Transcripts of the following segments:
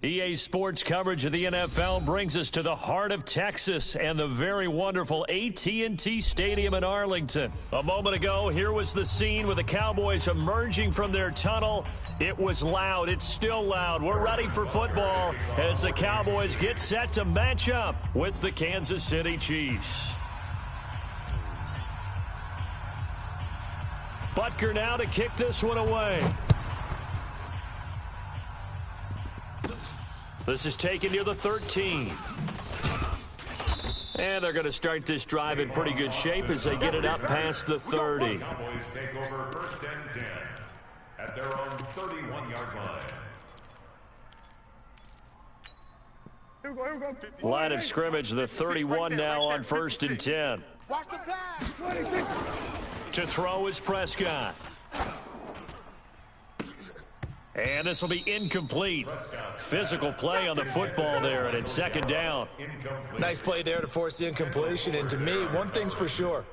EA Sports coverage of the NFL brings us to the heart of Texas and the very wonderful AT&T Stadium in Arlington. A moment ago, here was the scene with the Cowboys emerging from their tunnel. It was loud. It's still loud. We're ready for football as the Cowboys get set to match up with the Kansas City Chiefs. Butker now to kick this one away. This is taken near the 13. And they're going to start this drive in pretty good shape as they get it up past the 30. Cowboys take over 1st and 10 at their own 31-yard line. Line of scrimmage, the 31 now on 1st and 10. Watch the pass. To throw is Prescott. And this will be incomplete. Physical play on the football there, and it's 2nd down. Nice play there to force the incompletion. And to me, one thing's for sure.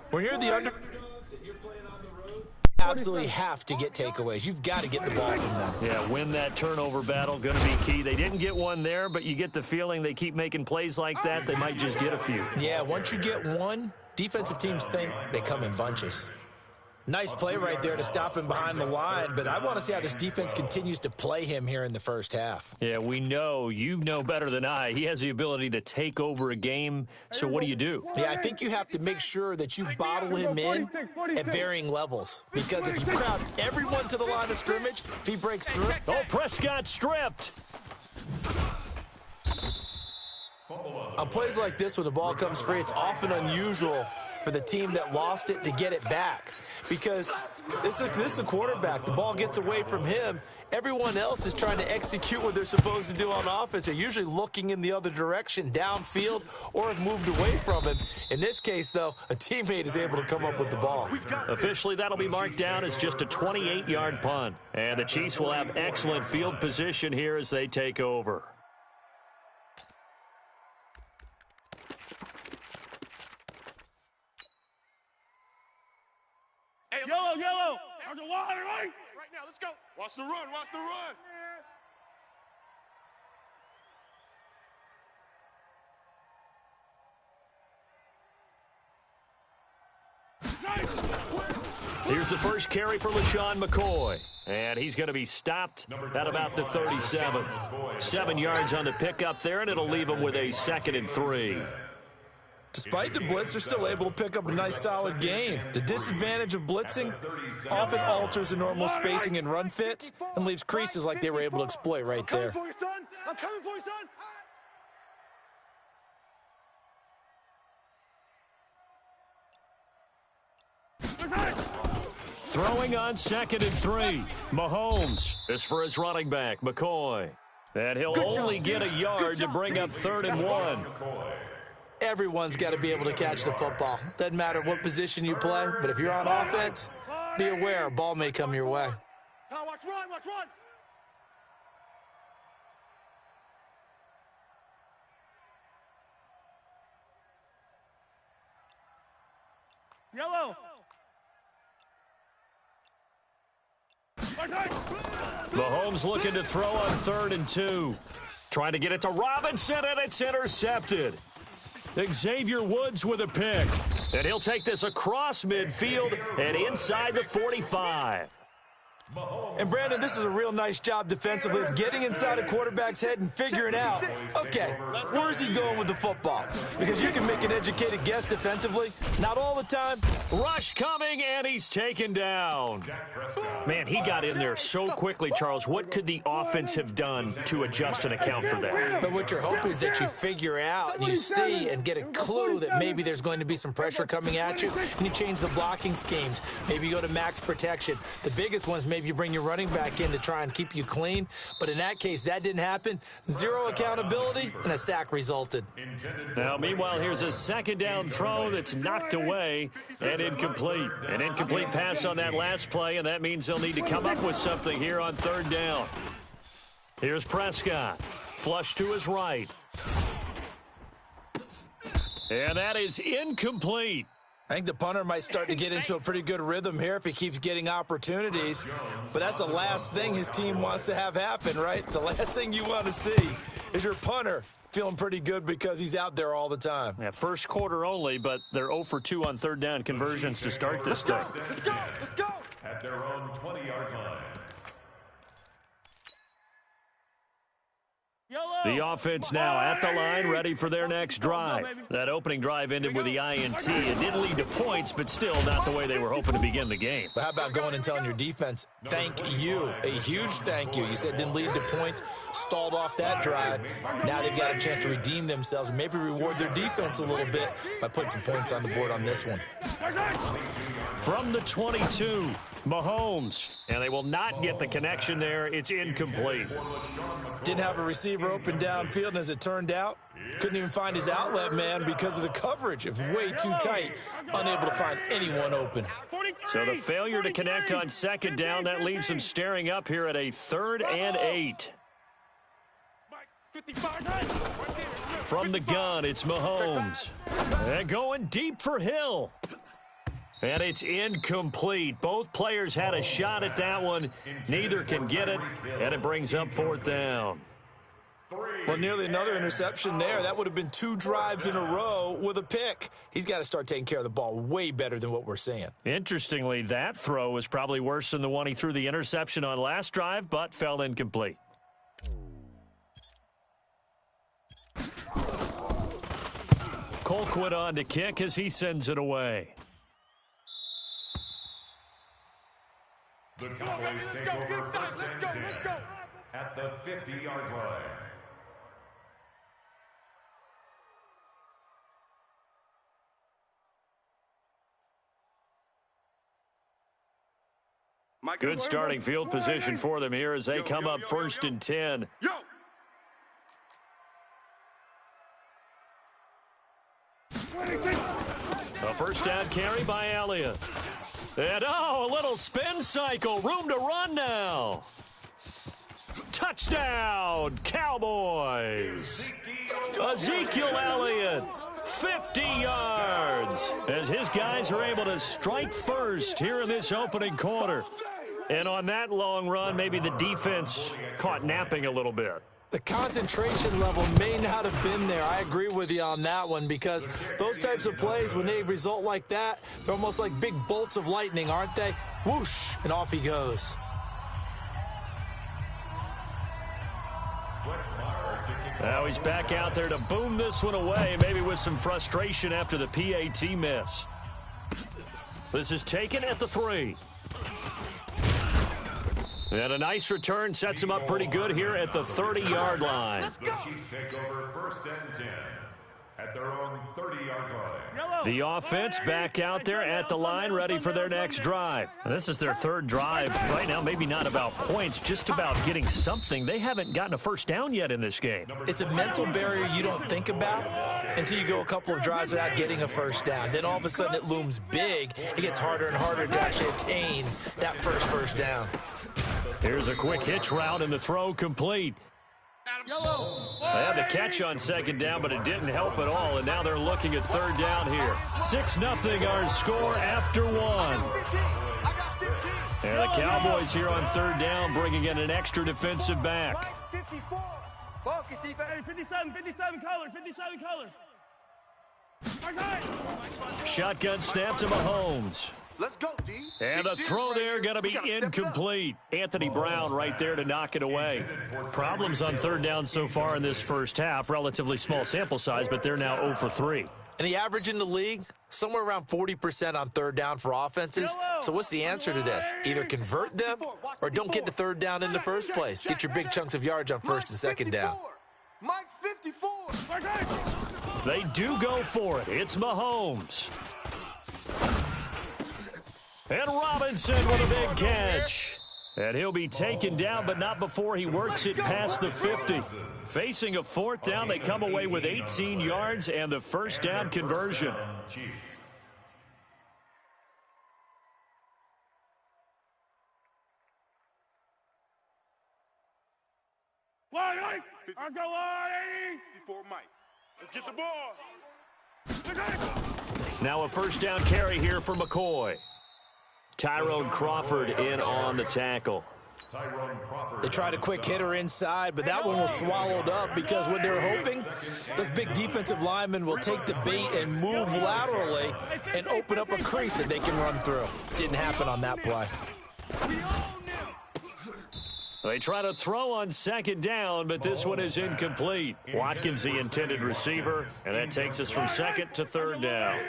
When you're the underdogs and you're playing on the road, you absolutely have to get takeaways. You've got to get the ball from them. Yeah, win that turnover battle, going to be key. They didn't get one there, but you get the feeling they keep making plays like that, they might just get a few. Yeah, once you get one, defensive teams think they come in bunches. Nice play right there to stop him behind the line, but I want to see how this defense continues to play him here in the first half. Yeah, we know. You know better than I. He has the ability to take over a game, so what do you do? Yeah, I think you have to make sure that you bottle him in at varying levels, because if you crowd everyone to the line of scrimmage, if he breaks through. Oh, Prescott stripped. On plays like this, when the ball comes free, it's often unusual for the team that lost it to get it back. Because this is the quarterback. The ball gets away from him. Everyone else is trying to execute what they're supposed to do on offense. They're usually looking in the other direction, downfield, or have moved away from him. In this case, though, a teammate is able to come up with the ball. Officially, that'll be marked down as just a 28-yard punt. And the Chiefs will have excellent field position here as they take over. Yellow. There's a wide right. Right now, let's go. Watch the run. Here's the first carry for LaShawn McCoy. And he's going to be stopped at about the 37. 7 yards on the pickup there, and it'll leave him with a 2nd and 3. Despite the blitz, they're still able to pick up a nice, solid gain. The disadvantage of blitzing often alters the normal spacing and run fits and leaves creases like they were able to exploit right there. I'm coming for you, son. Throwing on 2nd and 3. Mahomes is for his running back, McCoy. And he'll only get a yard to bring up 3rd and 1. Everyone's got to be able to catch the football. Doesn't matter what position you play, but if you're on offense, be aware a ball may come your way. Watch run. Yellow. Mahomes looking to throw on 3rd and 2. Trying to get it to Robinson, and it's intercepted. Xavier Woods with a pick. And he'll take this across midfield and inside the 45. And, Brandon, this is a real nice job defensively of getting inside a quarterback's head and figuring out, okay, where's he going with the football? Because you can make an educated guess defensively. Not all the time. Rush coming, and he's taken down. Man, he got in there so quickly, Charles. What could the offense have done to adjust and account for that? But what you're hoping is that you figure out and you see and get a clue that maybe there's going to be some pressure coming at you, and you change the blocking schemes. Maybe you go to max protection. The biggest ones, maybe you bring your running back in to try and keep you clean. But in that case, that didn't happen. Zero accountability, and a sack resulted. Now, meanwhile, here's a 2nd down throw that's knocked away and incomplete. An incomplete pass on that last play, and that means they'll need to come up with something here on 3rd down. Here's Prescott. Flush to his right. And that is incomplete. I think the punter might start to get into a pretty good rhythm here if he keeps getting opportunities. But that's the last thing his team wants to have happen, right? The last thing you want to see is your punter feeling pretty good because he's out there all the time. Yeah, first quarter only, but they're 0 for 2 on third down conversions to start this thing. Let's go. Let's go. At their own 20-yard line. The offense now at the line, ready for their next drive. That opening drive ended with the INT. It did lead to points, but still not the way they were hoping to begin the game. But how about going and telling your defense, thank you, a huge thank you. You said it didn't lead to points, stalled off that drive. Now they've got a chance to redeem themselves and maybe reward their defense a little bit by putting some points on the board on this one. From the 22, Mahomes. And they will not get the connection there. It's incomplete. Didn't have a receiver open downfield, and as it turned out, couldn't even find his outlet man because of the coverage. It was way too tight, unable to find anyone open. So the failure to connect on second down, that leaves them staring up here at a 3rd and 8. From the gun, it's Mahomes. And going deep for Hill. And it's incomplete. Both players had a shot at that one. Neither can get it, and it brings up 4th down. Well, nearly another interception there. That would have been 2 drives in a row with a pick. He's got to start taking care of the ball way better than what we're seeing. Interestingly, that throw was probably worse than the one he threw the interception on last drive, but fell incomplete. Colquitt on to kick as he sends it away. The Cowboys take over 1st and 10 at the 50-yard line. Good starting field position for them here as they come up 1st and 10. A first down carry by Elliott. And, a little spin cycle. Room to run now. Touchdown, Cowboys. Ezekiel Elliott, 50 yards, as his guys are able to strike first here in this opening quarter. And on that long run, maybe the defense caught napping a little bit. The concentration level may not have been there. I agree with you on that one because those types of plays, when they result like that, they're almost like big bolts of lightning, aren't they? Whoosh, and off he goes. Now he's back out there to boom this one away, maybe with some frustration after the PAT miss. This is taken at the 3. And a nice return sets him up pretty good here at the 30-yard line. The Chiefs take over 1st and 10 at their own 30-yard line. The offense back out there at the line, ready for their next drive. And this is their 3rd drive. Right now, maybe not about points, just about getting something. They haven't gotten a first down yet in this game. It's a mental barrier you don't think about until you go a couple of drives without getting a first down. Then all of a sudden it looms big. It gets harder and harder to actually attain that first down. Here's a quick hitch route and the throw complete. They had the catch on second down, but it didn't help at all, and now they're looking at 3rd down here. 6-0 our score after 1. And the Cowboys here on 3rd down bringing in an extra defensive back. 57 color. Shotgun snap to Mahomes. Let's go, D. And the throw there going to be incomplete. Anthony Brown right there to knock it away. Problems on 3rd down so far in this first half. Relatively small sample size, but they're now 0 for 3. And the average in the league, somewhere around 40% on 3rd down for offenses. So what's the answer to this? Either convert them or don't get to 3rd down in the first place. Get your big chunks of yards on 1st and 2nd down. Mike 54. They do go for it. It's Mahomes. And Robinson with a big catch. And he'll be taken down, but not before he works it past the 50. Facing a 4th down, they come away with 18 yards and the first down conversion. Let's go, 180. Before Mike. Let's get the ball. Now a first down carry here for McCoy. Tyrone Crawford in on the tackle. They tried a quick hitter inside, but that one was swallowed up because what they're hoping, those big defensive linemen will take the bait and move laterally and open up a crease that they can run through. Didn't happen on that play. They try to throw on second down, but this one is incomplete. Watkins, the intended receiver, and that takes us from second to third down.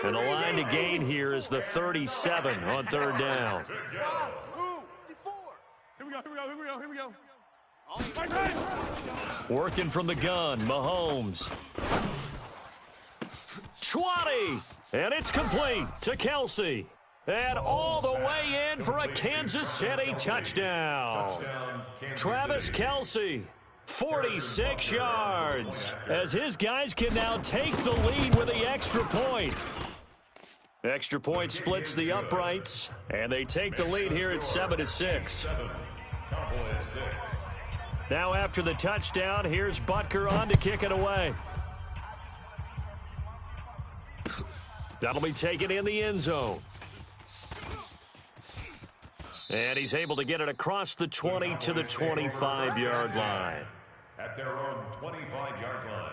And the line to gain here is the 37 on third down. Here we go. Working from the gun, Mahomes. 20, and it's complete to Kelce. And all the way in for a Kansas City touchdown. Travis Kelce, 46 yards, as his guys can now take the lead with the extra point. Extra point splits the uprights, and they take the lead here at 7-6. Now after the touchdown, here's Butker on to kick it away. That'll be taken in the end zone. And he's able to get it across the 20 to the 25-yard line. At their own 25-yard line.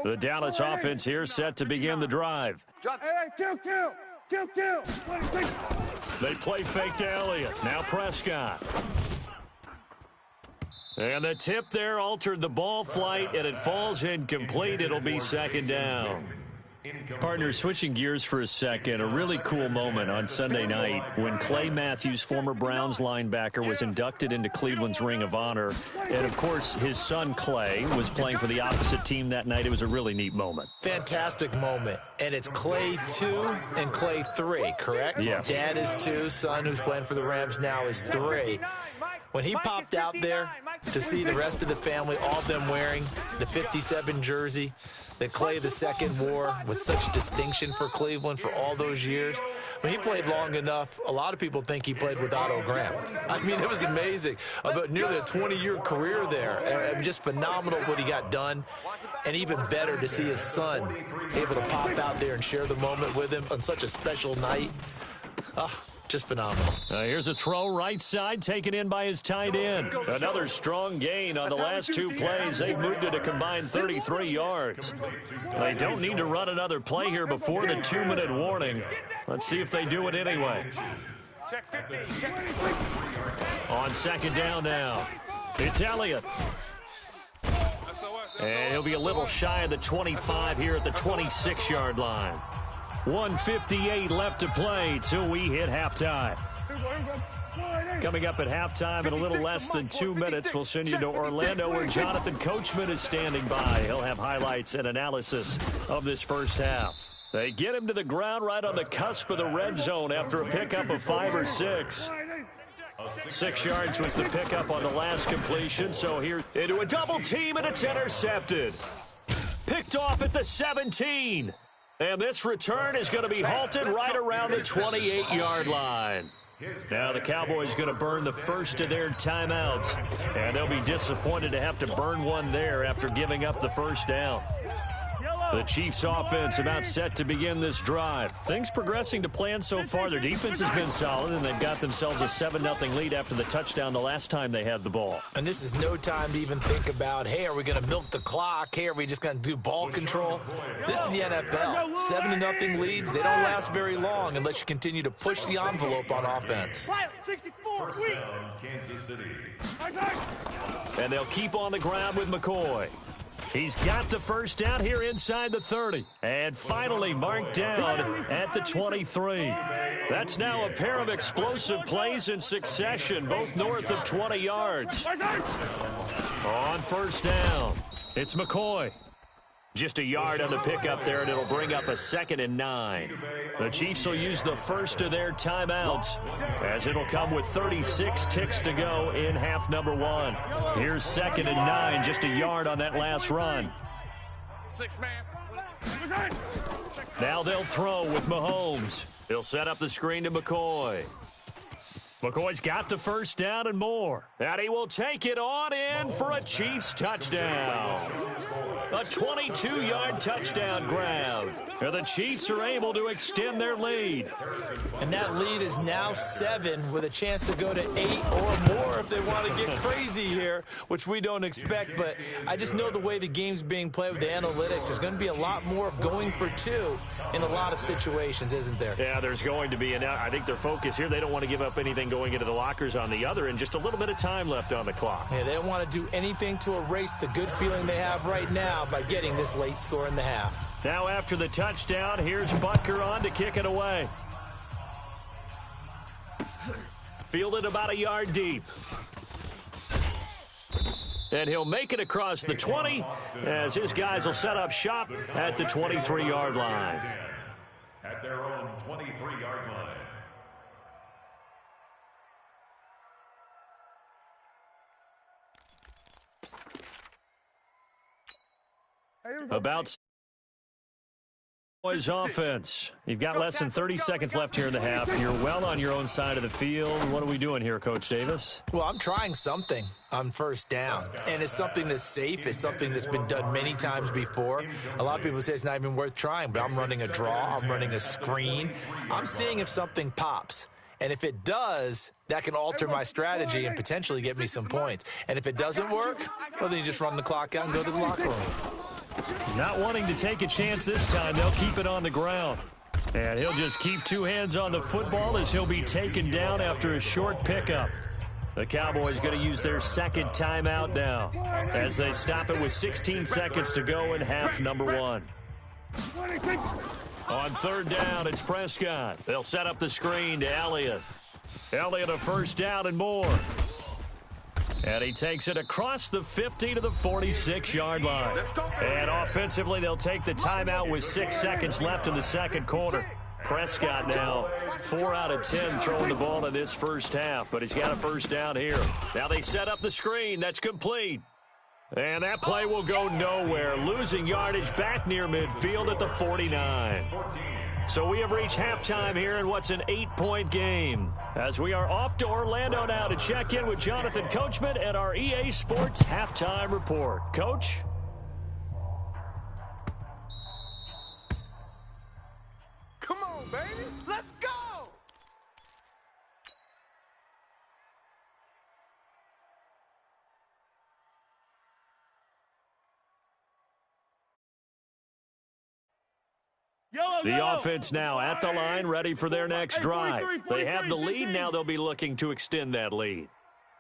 The Dallas offense here set to begin the drive. Kill. They play fake to Elliott. Now Prescott. And the tip there altered the ball flight, and it falls incomplete. It'll be second down. Partner, switching gears for a second, a really cool moment on Sunday night when Clay Matthews, former Browns linebacker, was inducted into Cleveland's Ring of Honor. And, of course, his son Clay was playing for the opposite team that night. It was a really neat moment. Fantastic moment. And it's Clay 2 and Clay 3, correct? Yes. Dad is 2, son who's playing for the Rams now is 3. When he popped out there to see the rest of the family, all of them wearing the 57 jersey that Clay II wore with such distinction for Cleveland for all those years. When he played long enough, a lot of people think he played with Otto Graham. I mean, it was amazing. About nearly a 20-year career there. Just phenomenal what he got done. And even better to see his son able to pop out there and share the moment with him on such a special night. Just phenomenal. Here's a throw right side taken in by his tight end. Another strong gain on the last two plays. They've moved it a combined 33 yards. They don't need to run another play here before the 2-minute warning. Let's see if they do it anyway. On second down now, it's Elliott. And he'll be a little shy of the 25 here at the 26-yard line. 1:58 left to play till we hit halftime. Coming up at halftime in a little less than 2 minutes, we'll send you to Orlando where Jonathan Coachman is standing by. He'll have highlights and analysis of this first half. They get him to the ground right on the cusp of the red zone after a pickup of 5 or 6. 6 yards was the pickup on the last completion, so here into a double team, and it's intercepted. Picked off at the 17. And this return is going to be halted right around the 28-yard line. Now the Cowboys going to burn the first of their timeouts, and they'll be disappointed to have to burn one there after giving up the first down. The Chiefs offense about set to begin this drive. Things progressing to plan so far. Their defense has been solid, and they've got themselves a 7-0 lead after the touchdown the last time they had the ball. And this is no time to even think about, hey, are we going to milk the clock? Hey, are we just going to do ball control? This is the NFL. 7-0 leads, they don't last very long unless you continue to push the envelope on offense. Kansas City. And they'll keep on the ground with McCoy. He's got the first down here inside the 30. And finally marked down at the 23. That's now a pair of explosive plays in succession, both north of 20 yards. On first down, it's McCoy. Just a yard on the pickup there, and it'll bring up a 2nd and 9. The Chiefs will use the first of their timeouts, as it'll come with 36 ticks to go in half number 1. Here's 2nd and 9, just a yard on that last run. 6 man. Now they'll throw with Mahomes. He'll set up the screen to McCoy. McCoy's got the first down and more. And he will take it on in for a Chiefs touchdown. A 22-yard touchdown grab. And the Chiefs are able to extend their lead. And that lead is now 7 with a chance to go to 8 or more if they want to get crazy here, which we don't expect. But I just know the way the game's being played with the analytics, there's going to be a lot more of going for 2 in a lot of situations, isn't there? Yeah, there's going to be. And I think their focus here, they don't want to give up anything going into the lockers on the other, and just a little bit of time left on the clock. Yeah, they don't want to do anything to erase the good feeling they have right now by getting this late score in the half. Now after the touchdown, here's Butker on to kick it away. Fielded about a yard deep. And he'll make it across the 20 as his guys will set up shop at the 23-yard line. At their own 23-yard line. About Boys offense. You've got less than 30 seconds left here in the half. You're well on your own side of the field. What are we doing here, Coach Davis? Well, I'm trying something on first down, and it's something that's safe. It's something that's been done many times before. A lot of people say it's not even worth trying, but I'm running a draw. I'm running a screen. I'm seeing if something pops. And if it does, that can alter my strategy and potentially get me some points. And if it doesn't work, well, then you just run the clock out and go to the locker room. Not wanting to take a chance this time, they'll keep it on the ground. And he'll just keep 2 hands on the football as he'll be taken down after a short pickup. The Cowboys going to use their second timeout now as they stop it with 16 seconds to go in half number 1. On third down, it's Prescott. They'll set up the screen to Elliott. Elliott a first down and more. And he takes it across the 50 to the 46-yard line. And offensively, they'll take the timeout with 6 seconds left in the second quarter. Prescott now 4 out of 10 throwing the ball in this first half, but he's got a first down here. Now they set up the screen. That's complete. And that play will go nowhere, losing yardage back near midfield at the 49. So we have reached halftime here in what's an 8-point game, as we are off to Orlando now to check in with Jonathan Coachman at our EA Sports Halftime Report. Coach? Come on, baby. Let's go. The offense now at the line, ready for their next drive. They have the lead. Now they'll be looking to extend that lead.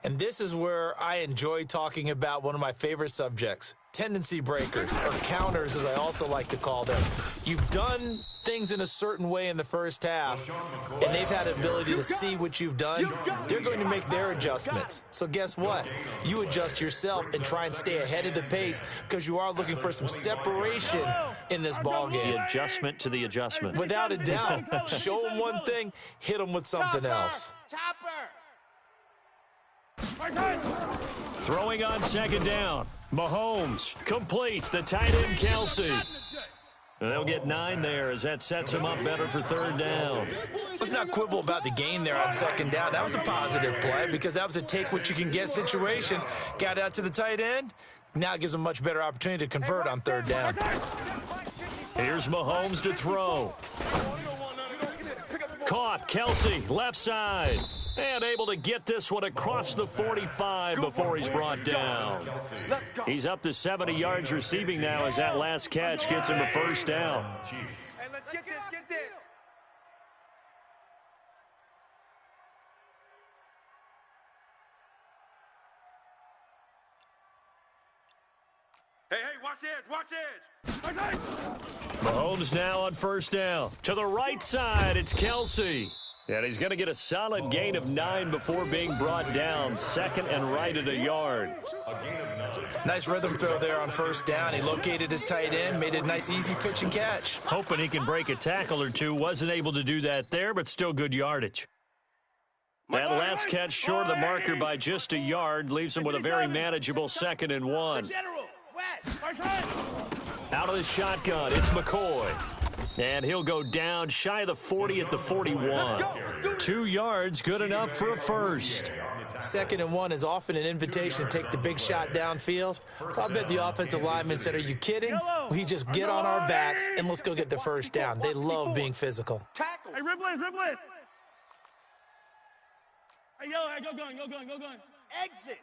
And this is where I enjoy talking about one of my favorite subjects, tendency breakers, or counters as I also like to call them. You've done things in a certain way in the first half, and they've had the ability to see what you've done. They're going to make their adjustments. So guess what? You adjust yourself and try and stay ahead of the pace because you are looking for some separation in this ball game. The adjustment to the adjustment. Without a doubt. Show them one thing, hit them with something else. Throwing on second down. Mahomes, complete. The tight end, Kelsey. And they'll get 9 there as that sets them up better for third down. Let's not quibble about the gain there on second down. That was a positive play because that was a take-what-you-can-get situation. Got out to the tight end. Now it gives them a much better opportunity to convert on third down. Here's Mahomes to throw. Caught, Kelsey, left side. And able to get this one across the 45 before he's brought down. He's up to 70 yards receiving now as that last catch gets him a first down. Hey, let's get this, get this. Hey, watch edge. Mahomes now on first down. To the right side, it's Kelsey. And he's going to get a solid gain of 9 before being brought down. Second and right at a yard. Nice rhythm throw there on first down. He located his tight end, made a nice easy pitch and catch. Hoping he can break a tackle or two. Wasn't able to do that there, but still good yardage. That last catch short of the marker by just a yard leaves him with a very manageable 2nd and 1. Out of the shotgun, it's McCoy. And he'll go down shy of the 40 at the 41. 2 yards, good enough for a first. 2nd and 1 is often an invitation to take the big shot downfield. I'll bet the offensive linemen said, are you kidding? We just get on our backs and let's go get the first down. They love being physical. Hey, rib blitz. Hey, yellow, hey, go going. Exit.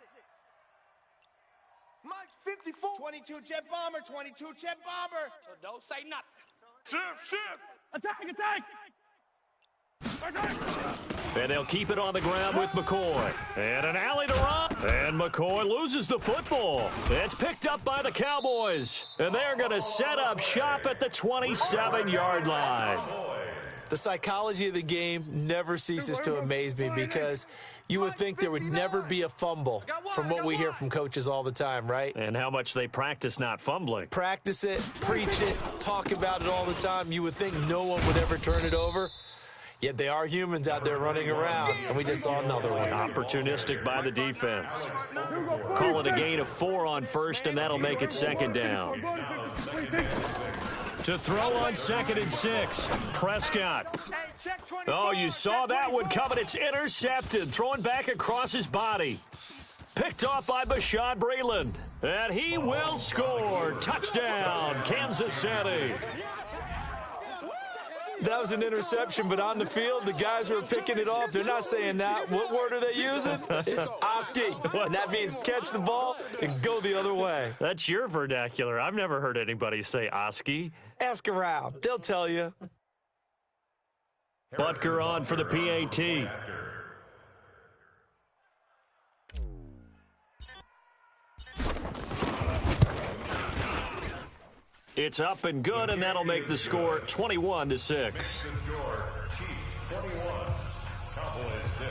Mike 54. 22 jet bomber. So don't say nothing. Shift. Attack. And they'll keep it on the ground with McCoy. And an alley to run. And McCoy loses the football. It's picked up by the Cowboys. And they're going to set up shop at the 27-yard line. The psychology of the game never ceases to amaze me because you would think there would never be a fumble from what we hear from coaches all the time, right? And how much they practice not fumbling. Practice it, preach it, talk about it all the time. You would think no one would ever turn it over. Yet they are humans out there running around, and we just saw another one. Opportunistic by the defense. Call it a gain of 4 on first, and that'll make it 2nd down. To throw on 2nd and 6, Prescott. Oh, you saw that one coming. It's intercepted, throwing back across his body. Picked off by Bashaud Breeland, and he will score. Touchdown, Kansas City. That was an interception, but on the field, the guys who are picking it off, they're not saying that. What word are they using? It's Oski, and that means catch the ball and go the other way. That's your vernacular. I've never heard anybody say Oski. Ask around. They'll tell you. Butker on for the PAT. It's up and good, and that'll make the score 21-6. The score, Chiefs 21, Cowboys 6.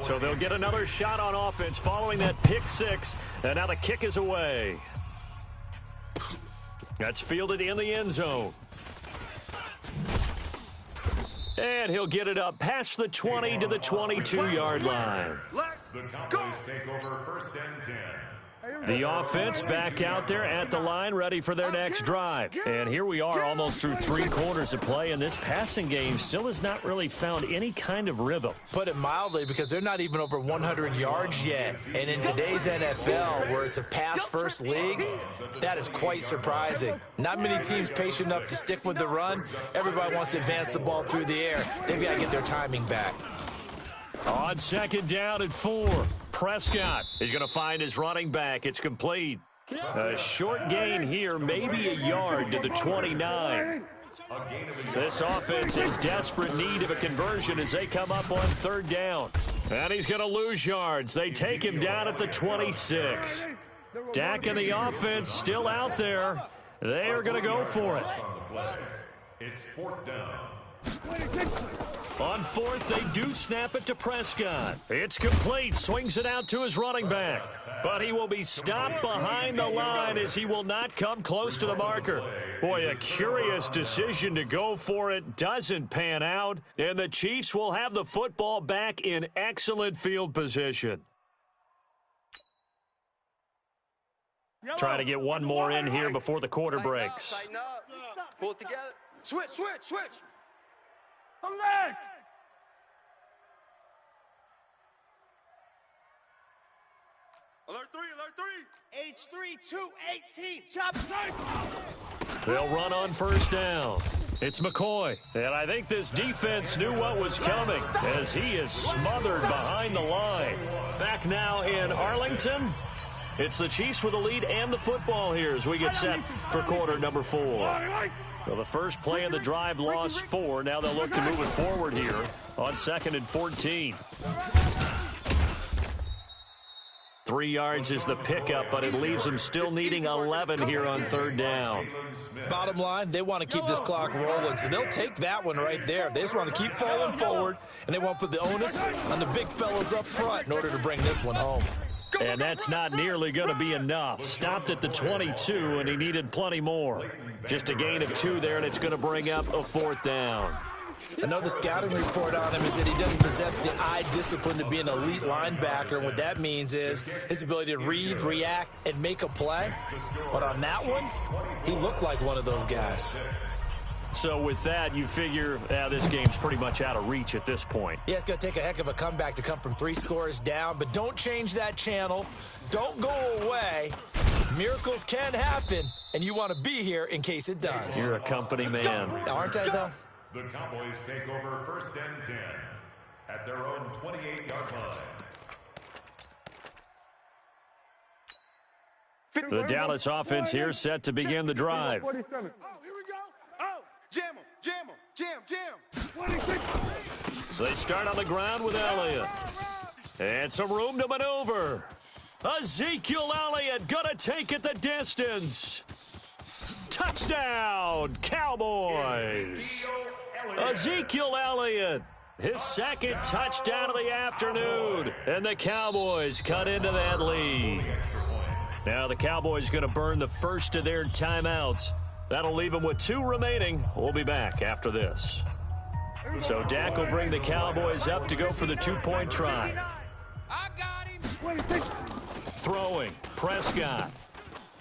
So they'll get another shot on offense following that pick 6, and now the kick is away. That's fielded in the end zone. And he'll get it up past the 20 to the 22-yard line. The Cowboys take over 1st and 10. The offense back out there at the line, ready for their next drive. And here we are almost through 3 quarters of play, and this passing game still has not really found any kind of rhythm. Put it mildly, because they're not even over 100 yards yet. And in today's NFL, where it's a pass-first league, that is quite surprising. Not many teams patient enough to stick with the run. Everybody wants to advance the ball through the air. They've got to get their timing back. On 2nd down and 4, Prescott is going to find his running back. It's complete. A short gain here, maybe a yard to the 29. This offense in desperate need of a conversion as they come up on 3rd down. And he's going to lose yards. They take him down at the 26. Dak and the offense still out there. They are going to go for it. It's 4th down. On 4th, they do snap it to Prescott. It's complete. Swings it out to his running back. But he will be stopped behind the line as he will not come close to the marker. Boy, a curious decision to go for it. Doesn't pan out. And the Chiefs will have the football back in excellent field position. Try to get one more in here before the quarter breaks. Tighten up. Pull it together. Switch. Come back. Alert 3. H3 218. Chop. They'll run on 1st down. It's McCoy. And I think this defense knew what was coming as he is smothered behind the line. Back now in Arlington. It's the Chiefs with the lead and the football here as we get set for quarter number 4. Well, the first play of the drive lost 4. Now they'll look to move it forward here on 2nd and 14. 3 yards is the pickup, but it leaves them still needing 11 here on 3rd down. Bottom line, they want to keep this clock rolling, so they'll take that one right there. They just want to keep falling forward, and they want to put the onus on the big fellas up front in order to bring this one home. And that's not nearly going to be enough. Stopped at the 22, and he needed plenty more. Just a gain of 2 there, and it's going to bring up a 4th down. I know the scouting report on him is that he doesn't possess the eye discipline to be an elite linebacker. And what that means is his ability to read, react, and make a play. But on that one, he looked like one of those guys. So with that, you figure this game's pretty much out of reach at this point. Yeah, it's going to take a heck of a comeback to come from 3 scores down. But don't change that channel. Don't go away. Miracles can happen, and you want to be here in case it does. You're a company man. Aren't I, though? The Cowboys take over 1st and 10 at their own 28-yard line. The Dallas offense here set to begin the drive. Oh, here we go. Oh, jam him, jam. They start on the ground with Elliott. And some room to maneuver. Ezekiel Elliott gonna take it the distance. Touchdown, Cowboys. Ezekiel Elliott, his 2nd touchdown of the afternoon. And the Cowboys cut into that lead. Now the Cowboys going to burn the first of their timeouts. That'll leave them with 2 remaining. We'll be back after this. So Dak will bring the Cowboys up to go for the 2-point try. I got him. Throwing, Prescott.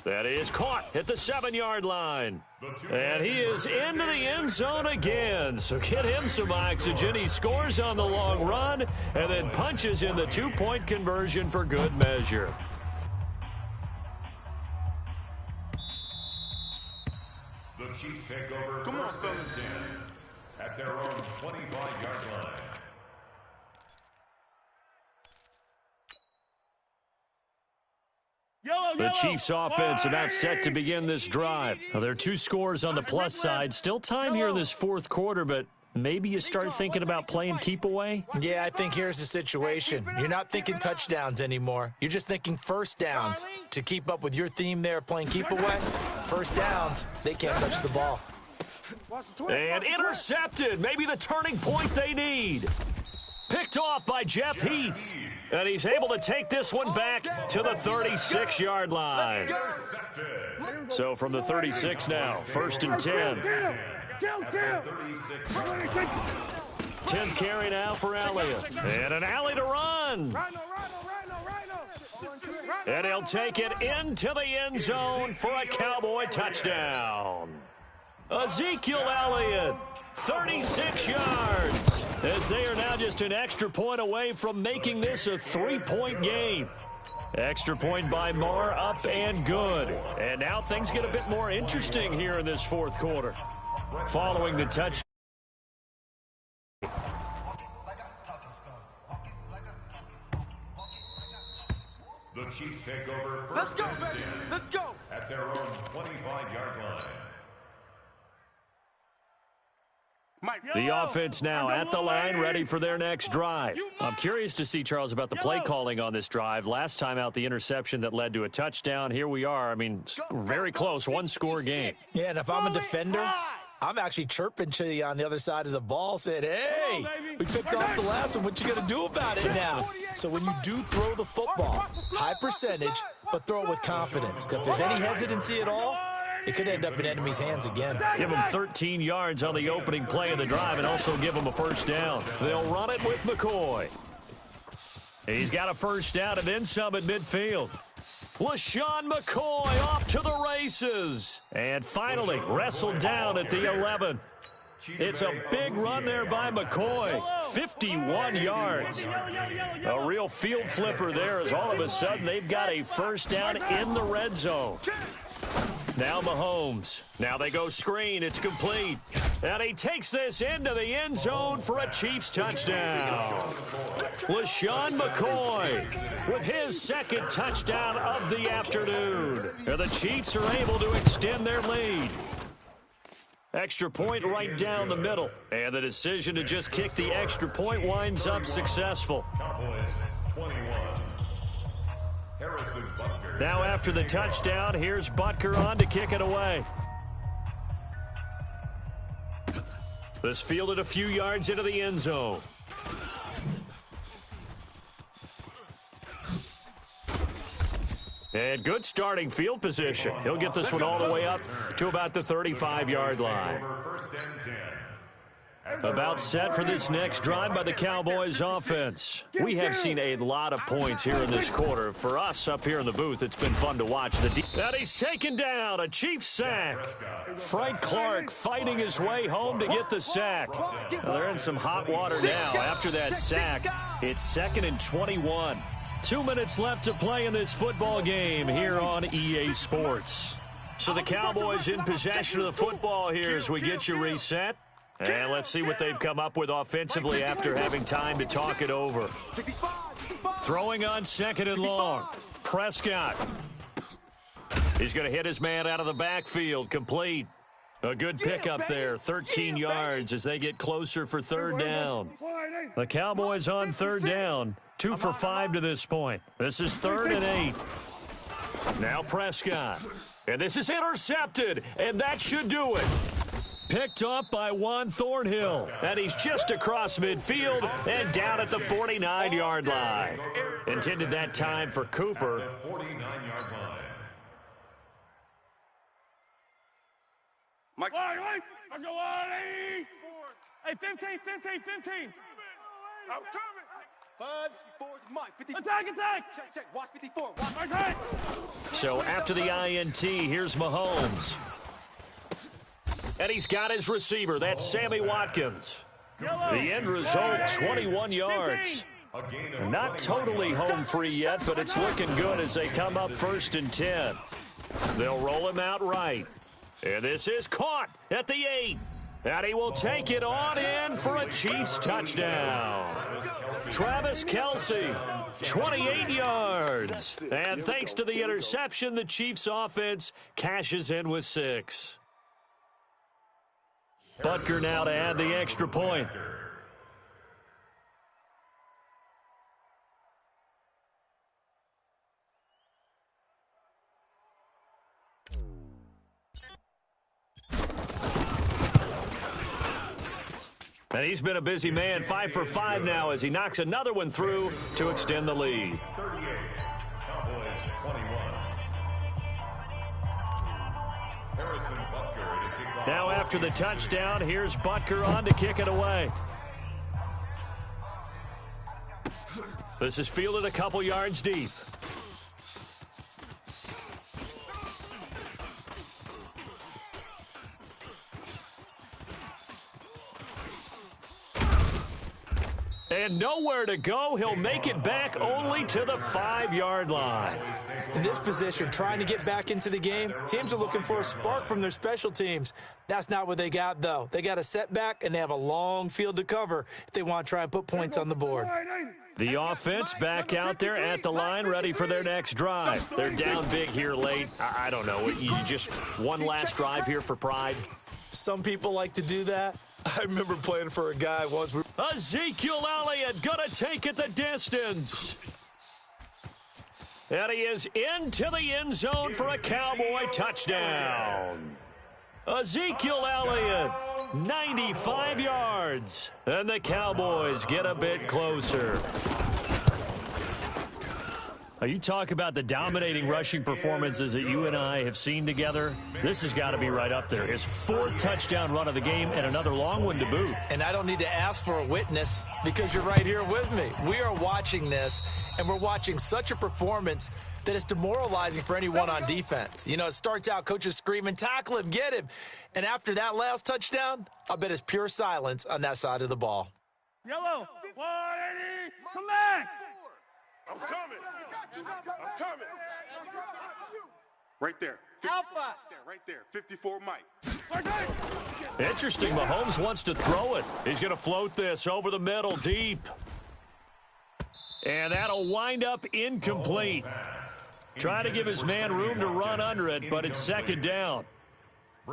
That is caught at the 7-yard line. And he is into the end zone again. So get him some oxygen. He scores on the long run and then punches in the 2-point conversion for good measure. The Chiefs take over 1st and 10 at their own 25-yard line. The Chiefs offense about set to begin this drive. Now, there are 2 scores on the plus side. Still time here in this 4th quarter, but maybe you start thinking about playing keep away? Yeah, I think here's the situation. You're not thinking touchdowns anymore. You're just thinking 1st downs. To keep up with your theme there, playing keep away, 1st downs, they can't touch the ball. And intercepted. Maybe the turning point they need. Picked off by Jeff Heath. And he's able to take this one back to the 36-yard line. So from the 36 now, 1st and 10. 10th carry now for Elliott. And an alley to run. And he'll take it into the end zone for a Cowboy touchdown. Ezekiel Elliott, 36 yards, as they are now just an extra point away from making this a 3-point game. Extra point by Marr, up and good. And now things get a bit more interesting here in this 4th quarter. Following the touch. The Chiefs take over 1st Let's go, and baby. 10 Let's go. at their own 25-yard line. The offense now at the line, ready for their next drive. I'm curious to see, Charles, about the play calling on this drive. Last time out, the interception that led to a touchdown. Here we are. I mean, very close, 1-score game. Yeah, and if I'm a defender, I'm actually chirping to you on the other side of the ball, saying, hey, we picked off the last one. What you going to do about it now? So when you do throw the football, high percentage, but throw it with confidence. Because if there's any hesitancy at all, it could end up in enemy's hands again. Give them 13 yards on the opening play of the drive and also give them a 1st down. They'll run it with McCoy. He's got a 1st down and then some at midfield. LaShawn McCoy off to the races. And finally wrestled down at the 11. It's a big run there by McCoy. 51 yards. A real field flipper there as all of a sudden they've got a 1st down in the red zone. Now Mahomes. Now they go screen. It's complete. And he takes this into the end zone for a Chiefs touchdown. LaShawn McCoy with his 2nd touchdown of the afternoon. And the Chiefs are able to extend their lead. Extra point right down the middle. And the decision to just kick the extra point winds up successful. Cowboys 21. Harrison Butker. Now after the touchdown, here's Butker on to kick it away. This fielded a few yards into the end zone. And good starting field position. He'll get this one all the way up to about the 35-yard line. About set for this next drive by the Cowboys offense. We have seen a lot of points here in this quarter. For us up here in the booth, it's been fun to watch. And he's taken down, a Chiefs sack. Frank Clark fighting his way home to get the sack. Well, they're in some hot water now. After that sack, it's 2nd and 21. 2 minutes left to play in this football game here on EA Sports. So the Cowboys in possession of the football here as we get you reset. And let's see what they've come up with offensively after having time to talk it over. Throwing on 2nd and long. Prescott. He's going to hit his man out of the backfield. Complete. A good pickup there. 13 yards as they get closer for 3rd down. The Cowboys on 3rd down. 2 for 5 to this point. This is 3rd and 8. Now Prescott. And this is intercepted. And that should do it. Picked up by Juan Thornhill. And he's just across midfield and down at the 49-yard line. Intended that time for Cooper. 49-yard line. Mike. Let's go, Wally. Hey, 15. I'm coming. Fuzz, forward, Mike. 54. Attack. Check. Watch 54. Watch. Okay. So after the INT, here's Mahomes. And he's got his receiver. That's Sammy Watkins. The end result, 21 yards. They're not totally home free yet, but it's looking good as they come up 1st and 10. They'll roll him out right. And this is caught at the 8. And he will take it on in for a Chiefs touchdown. Travis Kelce, 28 yards. And thanks to the interception, the Chiefs offense cashes in with 6. Butker now to add the extra point. And he's been a busy man, 5 for 5 now as he knocks another one through to extend the lead. 38, Cowboys 21. Harrison Butker to kick off. Now after the touchdown, here's Butker on to kick it away. This is fielded a couple yards deep. And nowhere to go. He'll make it back only to the 5-yard line. In this position, trying to get back into the game, teams are looking for a spark from their special teams. That's not what they got, though. They got a setback, and they have a long field to cover if they want to try and put points on the board. The offense back out there at the line, ready for their next drive. They're down big here late. I don't know. You just one last drive here for pride? Some people like to do that. I remember playing for a guy once. Ezekiel Elliott gonna take it the distance. And he is into the end zone for a Cowboy touchdown. Ezekiel Elliott, 95 yards. And the Cowboys get a bit closer. You talk about the dominating rushing performances that you and I have seen together. This has got to be right up there. His 4th touchdown run of the game and another long one to boot. And I don't need to ask for a witness because you're right here with me. We are watching this, and we're watching such a performance that it's demoralizing for anyone on defense. You know, it starts out coaches screaming, tackle him, get him. And after that last touchdown, I bet it's pure silence on that side of the ball. Yellow. 180. Come back. I'm coming. Right there. Alpha. Right there. 54 Mike. Interesting. Mahomes wants to throw it. He's going to float this over the middle deep. And that'll wind up incomplete. Trying to give his man room to run under it, but it's 2nd down.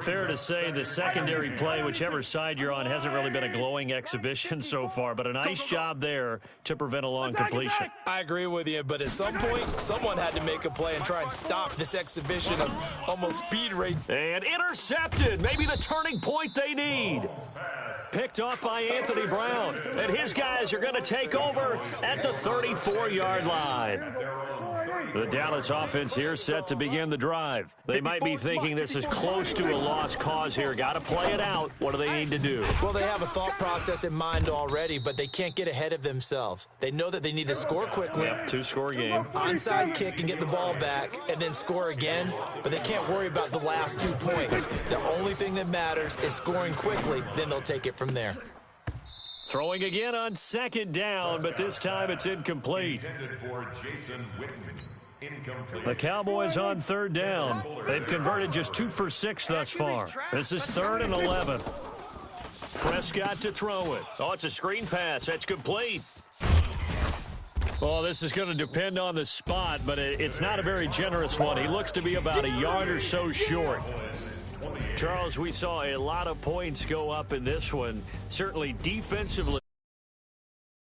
Fair to say the secondary play, whichever side you're on, hasn't really been a glowing exhibition so far, but a nice job there to prevent a long completion. I agree with you, but at some point, someone had to make a play and try and stop this exhibition of almost speed race. And intercepted, maybe the turning point they need. Picked off by Anthony Brown, and his guys are going to take over at the 34-yard line. The Dallas offense here set to begin the drive. They might be thinking this is close to a lost cause here. Got to play it out. What do they need to do? Well, they have a thought process in mind already, but they can't get ahead of themselves. They know that they need to score quickly. Yep, two-score game. Onside kick and get the ball back and then score again, but they can't worry about the last 2 points. The only thing that matters is scoring quickly, then they'll take it from there. Throwing again on second down, but this time it's incomplete. The Cowboys on third down. They've converted just 2 for 6 thus far. This is 3rd and 11. Prescott to throw it. Oh, it's a screen pass. That's complete. Well, this is going to depend on the spot, but it's not a very generous one. He looks to be about a yard or so short. Charles, we saw a lot of points go up in this one. Certainly defensively.